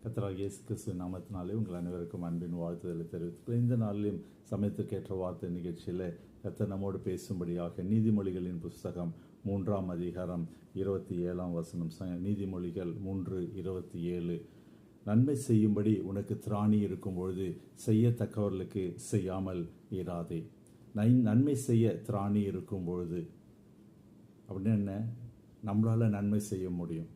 கர்த்தராகிய இயேசு கிறிஸ்து நாமத்தினாலே உங்கள் அனைவருக்கும் அன்பின் வாழ்த்துதலை தெரிவித்துக்கிறேன். இந்த நாளிலும் சமயத்துக்கேற்ற வார்த்தை நிகழ்ச்சியில் கர்த்தர் நம்மோடு பேசும்படியாக நீதிமொழிகளின் புஸ்தகம் 3ஆம் அதிகாரம் 27ஆம் வசனம். நீதிமொழிகள் 3:27. நன்மை செய்யும்படி உனக்கு திராணி இருக்கும் பொழுது செய்யத்தக்கவர்களுக்கு செய்யாமல் இராதே. நன்மை செய்ய திராணி இருக்கும் பொழுது அப்படின்னு என்ன? நம்மளால் நன்மை செய்ய முடியும்.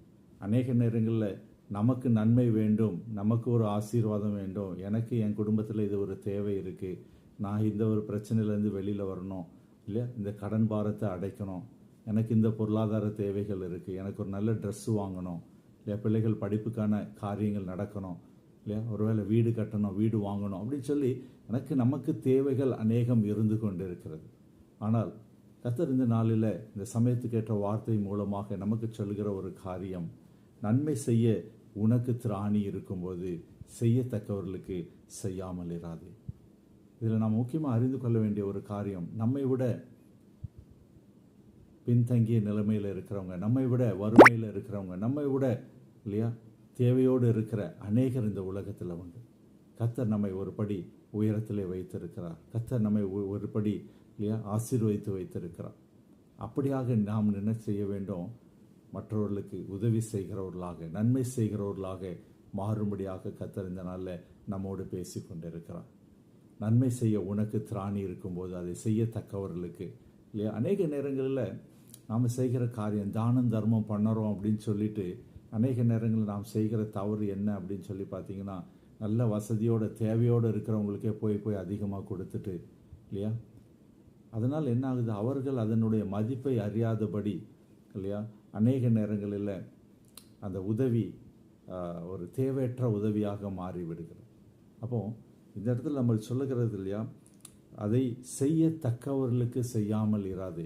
அநேக நேரங்களில் நமக்கு நன்மை வேண்டும், நமக்கு ஒரு ஆசீர்வாதம் வேண்டும், எனக்கு என் குடும்பத்தில் இது ஒரு தேவை இருக்குது, நான் இந்த ஒரு பிரச்சனையிலேருந்து வெளியில் வரணும் இல்லையா, இந்த கடன் பாரத்தை அடைக்கணும், எனக்கு இந்த பொருளாதார தேவைகள் இருக்குது, எனக்கு ஒரு நல்ல ட்ரெஸ்ஸு வாங்கணும் இல்லையா, பிள்ளைகள் படிப்புக்கான காரியங்கள் நடக்கணும் இல்லையா, ஒருவேளை வீடு கட்டணும், வீடு வாங்கணும் அப்படின்னு சொல்லி நமக்கு தேவைகள் அநேகம் இருந்து கொண்டு இருக்கிறது. ஆனால் கர்த்தர் இந்த நாளில் இந்த சமயத்துக்கேற்ற வார்த்தை மூலமாக நமக்கு சொல்கிற ஒரு காரியம், நன்மை செய்ய உனக்கு திராணி இருக்கும்போது செய்யத்தக்கவர்களுக்கு செய்யாமல் இராது. இதில் நாம் முக்கியமாக அறிந்து கொள்ள வேண்டிய ஒரு காரியம், நம்மை விட பின்தங்கிய நிலைமையில் இருக்கிறவங்க, நம்மை விட வறுமையில் இருக்கிறவங்க, நம்மை விட இல்லையா தேவையோடு இருக்கிற அநேகர் இந்த உலகத்தில் உண்டு. கர்த்தர் நம்மை ஒரு படி உயரத்திலே வைத்திருக்கிறார். கர்த்தர் நம்மை ஒரு படி இல்லையா ஆசீர்வதித்து வைத்திருக்கிறார். அப்படியாக நாம் என்ன செய்ய வேண்டும்? மற்றவர்களுக்கு உதவி செய்கிறவர்களாக, நன்மை செய்கிறவர்களாக மாறும்படியாக கர்த்தர் இந்த நாளில் நம்மோடு பேசி கொண்டிருக்கிறார். நன்மை செய்ய உனக்கு திராணி இருக்கும்போது அதை செய்யத்தக்கவர்களுக்கு இல்லையா. அநேக நேரங்களில் நாம் செய்கிற காரியம் தானம் தர்மம் பண்ணுறோம் அப்படின்னு சொல்லிட்டு அநேக நேரங்களில் நாம் செய்கிற தவறு என்ன அப்படின்னு சொல்லி பார்த்தீங்கன்னா, நல்ல வசதியோட தேவையோடு இருக்கிறவங்களுக்கே போய் அதிகமாக கொடுத்துட்டு இல்லையா, அதனால் என்ன ஆகுது? அவர்கள் அதனுடைய மதிப்பை அறியாதபடி இல்லையா அநேக நேரங்களில் அந்த உதவி ஒரு தேவையற்ற உதவியாக மாறிவிடுகிறது. அப்போ இந்த இடத்துல நம்ம சொல்லுகிறது இல்லையா, அதை செய்யத்தக்கவர்களுக்கு செய்யாமல் இராது.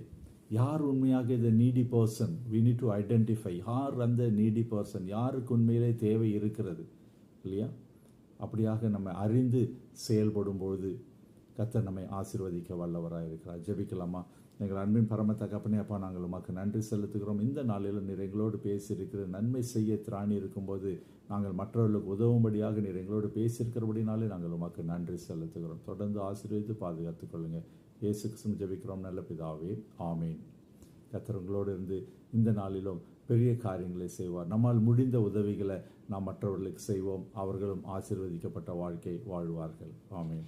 யார் உண்மையாக இந்த Needi person, we need to identify யார் அந்த நீடி பர்சன், யாருக்கு உண்மையிலே தேவை இருக்கிறது இல்லையா. அப்படியாக நம்ம அறிந்து செயல்படும் பொழுது கர்த்தர் நம்மை ஆசீர்வதிக்க வல்லவராக இருக்கிறார். ஜெபிக்கலாமா? எங்கள் அன்பின் பரம தகப்பனே, அப்பா, நாங்கள் உமக்கு நன்றி செலுத்துகிறோம். இந்த நாளில் நீர் எங்களோடு பேசியிருக்கிற நன்மை செய்ய திராணி இருக்கும்போது நாங்கள் மற்றவர்களுக்கு உதவும்படியாக நீர் எங்களோடு பேசியிருக்கிறபடினாலே நாங்கள் உமக்கு நன்றி செலுத்துகிறோம். தொடர்ந்து ஆசீர்வதித்து பாதுகாத்துக் கொள்ளுங்கள். இயேசு கிறிஸ்துவின் ஜெபிக்கிறோம் நல்ல பிதாவே, ஆமீன். கர்த்தர் உங்களோடு இருந்து இந்த நாளிலும் பெரிய காரியங்களை செய்வார். நம்மால் முடிந்த உதவிகளை நாம் மற்றவர்களுக்கு செய்வோம். அவர்களும் ஆசீர்வதிக்கப்பட்ட வாழ்க்கை வாழ்வார்கள். ஆமீன்.